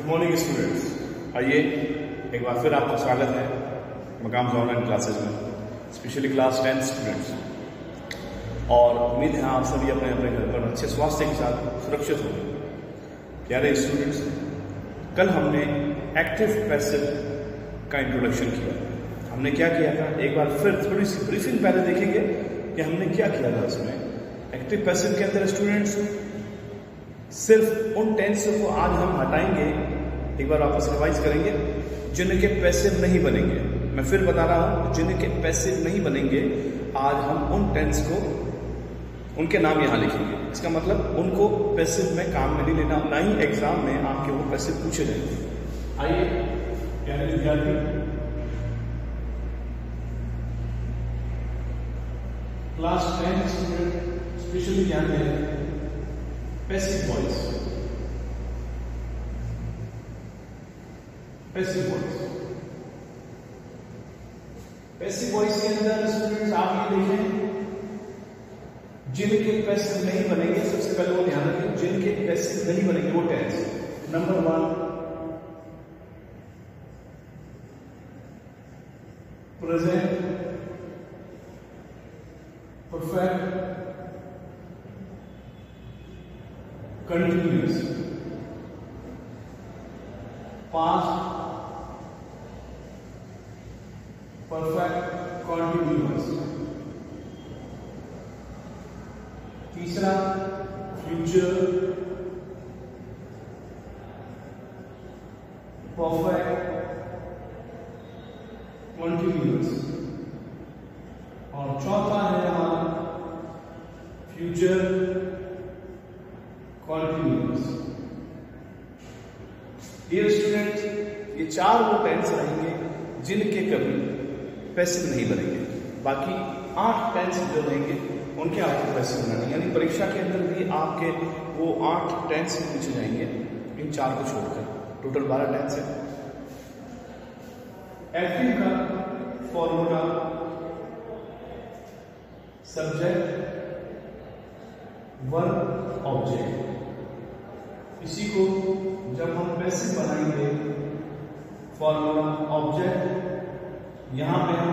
Good morning students. आइए एक बार फिर आपका स्वागत है मकाम ऑनलाइन क्लासेज में, स्पेशली क्लास 10 स्टूडेंट्स। और उम्मीद है आप सभी अपने अपने घर पर अच्छे स्वास्थ्य के साथ सुरक्षित होंगे। प्यारे स्टूडेंट्स, कल हमने एक्टिव पैसिव का इंट्रोडक्शन किया। हमने क्या किया था, एक बार फिर थोड़ी सी ब्रीफिंग पहले देखेंगे कि हमने क्या किया था। उसमें एक्टिव पैसिव के अंदर स्टूडेंट्स सिर्फ उन टेंस को आज हम हटाएंगे, एक बार वापस रिवाइज करेंगे, जिनके पैसिव नहीं बनेंगे। मैं फिर बता रहा हूं, जिनके पैसिव नहीं बनेंगे आज हम उन टेंस को, उनके नाम यहां लिखेंगे। इसका मतलब उनको पैसिव में काम में नहीं लेना, ना ही एग्जाम में आपके वो पैसिव पूछे जाएंगे। आइए प्यारे विद्यार्थी, क्लास 10 स्टूडेंट स्पेशली ध्यान दें passive voice. Passive voice, passive voice के अंदर स्टूडेंट्स आप ये देखें, जिनके पैसिव नहीं बनेंगे, सबसे पहले वो ध्यान रखें, जिनके पैसिव नहीं बनेंगे वो tense. Number 1 present perfect continuous, past perfect continuous, तीसरा फ्यूचर परफेक्ट कंटिन्यूअस, और चौथा है हमारा फ्यूचर कंटिन्यूअस। डियर स्टूडेंट्स, ये चार वो टेंस रहेंगे जिनके कभी पैसिव नहीं बनेंगे। बाकी 8 टेंस जो रहेंगे उनके आपको पैसिव बनाने, यानी परीक्षा के अंदर भी आपके वो 8 टेंस पूछे जाएंगे, इन 4 को छोड़कर। टोटल 12 टेंस है। एक्टिव का फॉर्मूला सब्जेक्ट वर्ब ऑब्जेक्ट। इसी को जब हम पैसिव बनाएंगे, फॉर्मूला ऑब्जेक्ट, यहां पे हम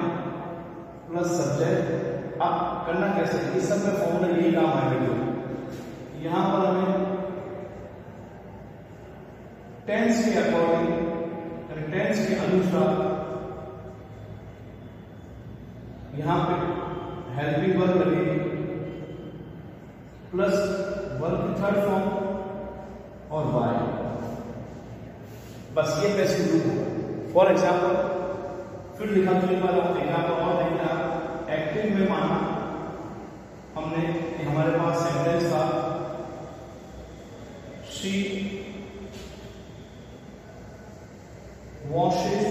प्लस सब्जेक्ट। अब करना कैसे, इस सब में फॉर्मूला यही काम आएगा। यहां पर हमें टेंस के अकॉर्डिंग, यानी टेंस के अनुसार यहां पे हेल्पिंग वर्ब लगेगी प्लस वर्ब की थर्ड फॉर्म और वाई। बस ये पैसिव रूप होगा। फॉर एग्जाम्पल फिर लिखा तो एग्जाम्पल और देखना, एक्टिव में माना हमने कि हमारे पास सेंटेंस था she washes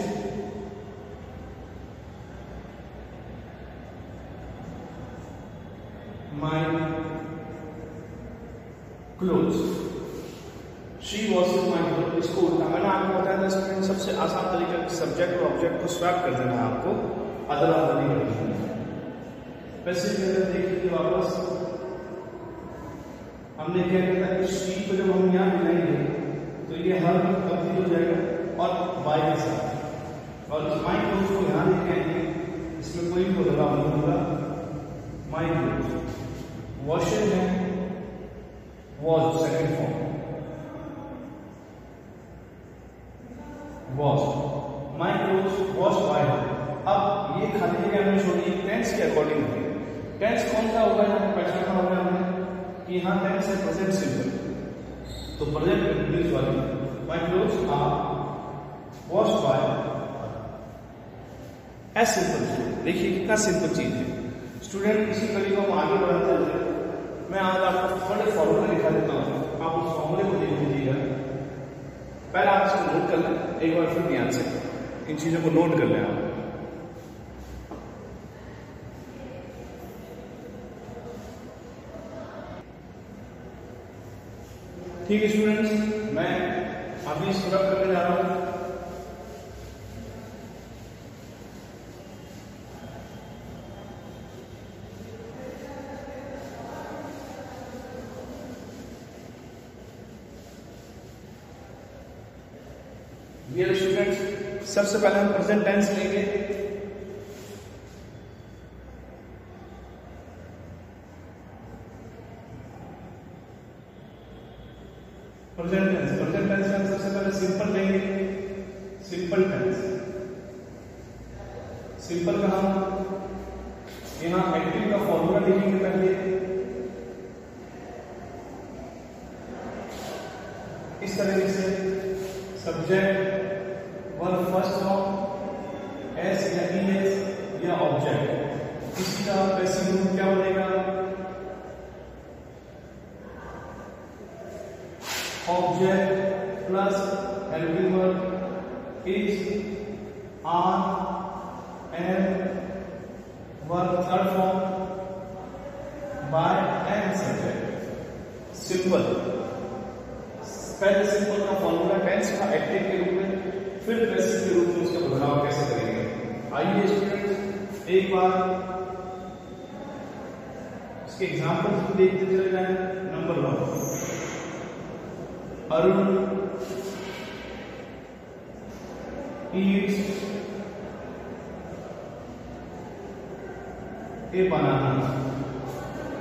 my clothes. She washes my clothes. इसको उल्टा, मैंने आपको बताया था स्टूडेंट, सबसे आसान तरीका सब्जेक्ट और ऑब्जेक्ट को स्वैप कर देना है आपको, अदला बदली कर देना है। पैसिव के अंदर देख लीजिए वापस, हमने क्या किया था, इस शी को जब हम यहां मिलाएंगे तो ये हर तब्दील हो जाएगा और वाई के साथ, और इस माय क्लोथ्स को यहां लेके आएंगे, इसमें कोई बदलाव नहीं होगा। माय क्लोथ्स, वॉशेस है, wash second form, wash, my clothes wash bye. अब ये खाली जगह हमने छोड़ी टेंस के अकॉर्डिंग होगी। टेंस कौन सा होगा, यहाँ पे पहचाना होगा हमने कि यहाँ टेंस है प्रेजेंट सिंपल, तो प्रेजेंट कंटिन्यूअस वाली my clothes are wash by as simple. देखिए कितना सिंपल चीज है स्टूडेंट। इसी तरीके को आगे बढ़ाते हुए मैं आज आपको बड़े फॉर्मूले लिखा देता हूँ, आप उस फॉर्मूले को देख लीजिएगा। पहले आप इसको नोट कर लें, एक बार फिर ध्यान से इन चीजों को नोट कर लें आप। ठीक है स्टूडेंट्स, मैं अभी इसको रब करने जा रहा हूं। डियर स्टूडेंट्स, सबसे पहले हम प्रेजेंट टेंस लेंगे। प्रेजेंट टेंस में सबसे पहले सिंपल लेंगे। सिंपल टेंस, सिंपल का हम यहाँ एक्टिव का फॉर्मूला लिखेंगे पहले। इस तरीके से subject verb first form s या ईएस या ऑब्जेक्ट, इसी का पैसिव रूप क्या बनेगा? Object plus helping verb is are and verb third form by and subject. Simple, पहले सिंपल का फॉर्मूला टेंस का एक्टिव के रूप में, फिर पैसिव के रूप में उसका बदलाव कैसे करेंगे। आइए स्टूडेंट्स एक बार इसके एग्जांपल देखते चले जाएं। नंबर 1, Arun eats a banana।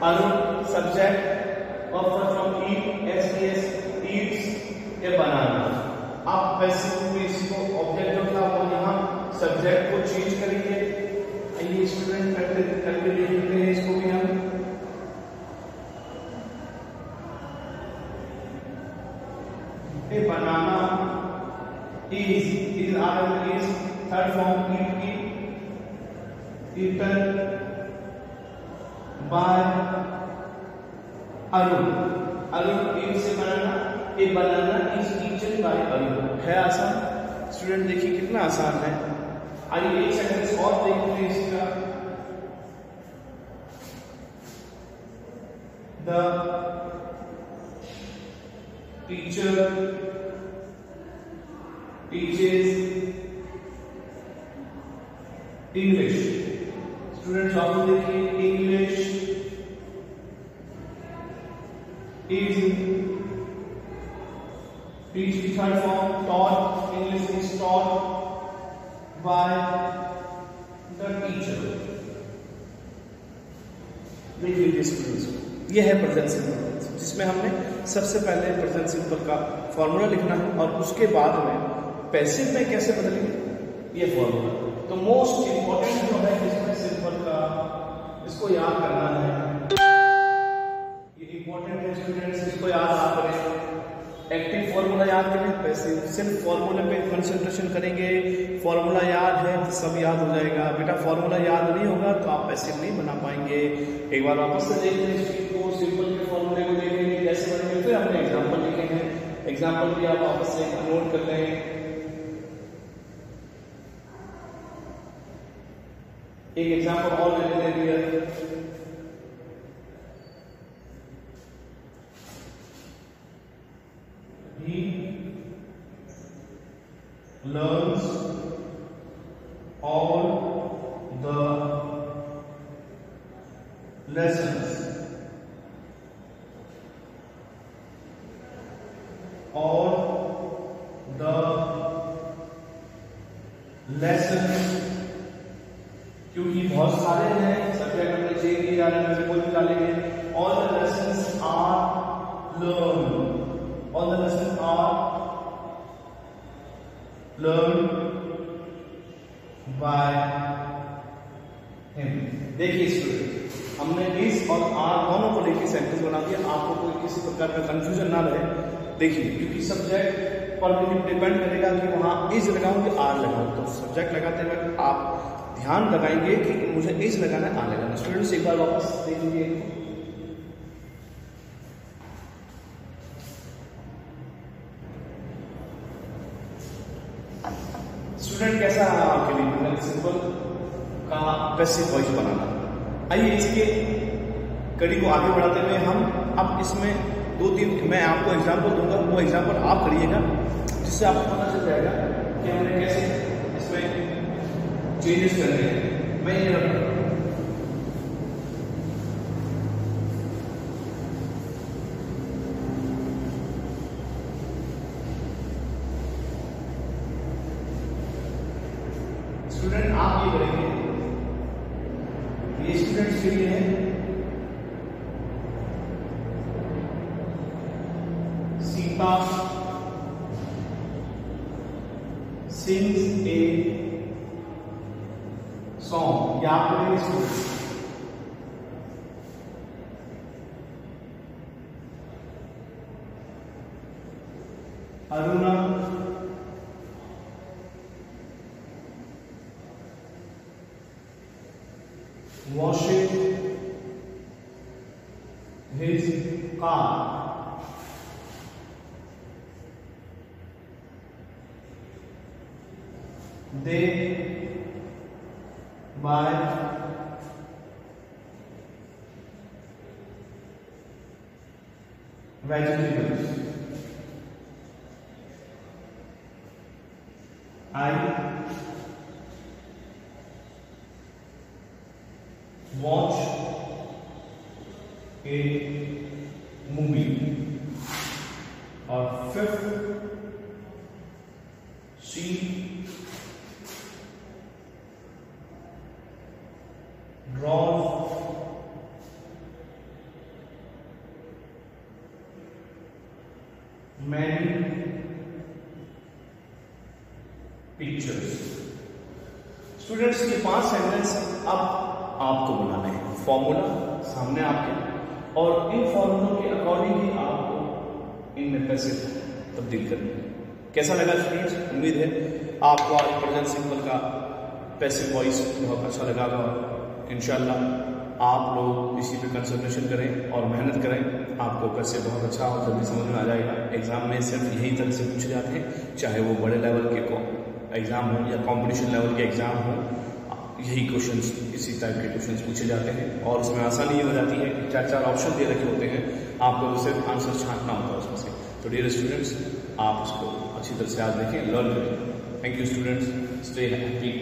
Arun subject और from eat S eats a banana। आप पैसिव में इसको ऑब्जेक्ट जो था वो यहाँ सब्जेक्ट को चेंज करेंगे। ये स्टूडेंट करके देखते हैं इसको भी हम। A banana is third form eaten by Arun। Arun eats a banana, a banana is eaten by Arun। है आसान स्टूडेंट, देखिए कितना आसान है। आइए एक सेंटेंस और देखते हैं इसका। The teacher teaches English। Students आप देखिए English is teach the third form taught, English is taught by the teacher। देख लीजिए स्टूडेंट्स, ये है प्रेजेंट सिंपल जिसमें हमने सबसे पहले प्रेजेंट सिंपल का फॉर्मूला लिखना है और उसके बाद में पैसिव में कैसे बदलेंगे ये फॉर्मूला। तो मोस्ट इंपॉर्टेंट जो है इसमें सिंपल का, इसको याद करना है। ये इंपॉर्टेंट है स्टूडेंट्स, इसको याद आप करें। एक्टिव फॉर्मूला याद करें, पैसिव सिर्फ फॉर्मूले पे कंसंट्रेशन करेंगे। फॉर्मूला याद है तो सब याद हो जाएगा। बेटा फॉर्मूला याद नहीं होगा तो आप पैसिव नहीं बना पाएंगे। एक बार वापस से देख लें इस चीज को, सिंपल के फॉर्मूले को देखेंगे कैसे बनेंगे, फिर हमने एग्जांपल लिखे हैं। एग्जांपल भी आप वापस से नोट कर लें। एक एग्जांपल और ले लेते हैं। He learns all the lessons क्योंकि बहुत सारे हैं सब्जेक्ट हमने चेंज किए जा रहे हैं, कोई भी डालेंगे। All the lessons are learn, all the lessons are learn by him. देखिए स्टूडेंट, हमने इस और आर दोनों को लेकर सेंटेंस बना दिया। आपको कोई किसी प्रकार का कंफ्यूजन ना रहे। देखिए क्योंकि सब्जेक्ट पर डिपेंड करेगा कि वहां इज लगाऊं कि आर लगाऊं, तो सब्जेक्ट लगाते वक्त आप ध्यान लगाएंगे कि मुझे इज लगाना है आर लगाना। स्टूडेंट्स एक बार वापस देख लीजिए। स्टूडेंट कैसा है आपके लिए सिंपल का पैसिव वॉइस बनाना। आइए इसके कड़ी को आगे बढ़ाते हुए हम अब इसमें 2-3 मैं आपको एग्जांपल दूंगा, वो एग्जांपल आप करिएगा जिससे आपको पता चल जाएगा कि हमने कैसे इसमें चेंजेस करने हैं। मैं ये रखूंगा स्टूडेंट आप ये करेंगे, ये स्टूडेंट्स के लिए है सीता sings a song, या आप करेंगे student Aruna washes his car. They buy vegetables. I watch a movie. और fifth, she draws many pictures. Students ये 5 सेंटेंस अब आपको बनाने हैं, फॉर्मूला सामने आपके, और इन फॉर्मूलों के अकॉर्डिंग ही आपको इनमें पैसे तब्दील करने हैं। कैसा लगा स्टूडेंट्स? उम्मीद है आपको आज प्रेजेंट सिंपल का पैसिव वॉइस बहुत अच्छा लगा होगा। इंशाल्लाह आप लोग इसी पे कंसंट्रेशन करें और मेहनत करें, आपको पैसे बहुत अच्छा और जल्दी समझ में आ जाएगा। एग्जाम में सिर्फ यही तरह से पूछे जाते हैं, चाहे वो बड़े लेवल के एग्जाम हो या कंपटीशन लेवल के एग्जाम हो, यही क्वेश्चंस, इसी टाइप के क्वेश्चंस पूछे जाते हैं। और उसमें आसानी ये हो जाती है कि 4 ऑप्शन दे रखे होते हैं, आपको सिर्फ आंसर छांटना होता है उसमें से। तो डियर स्टूडेंट्स, आप उसको अच्छी तरह से आज देखें, लर्न करें। Thank you students, stay happy.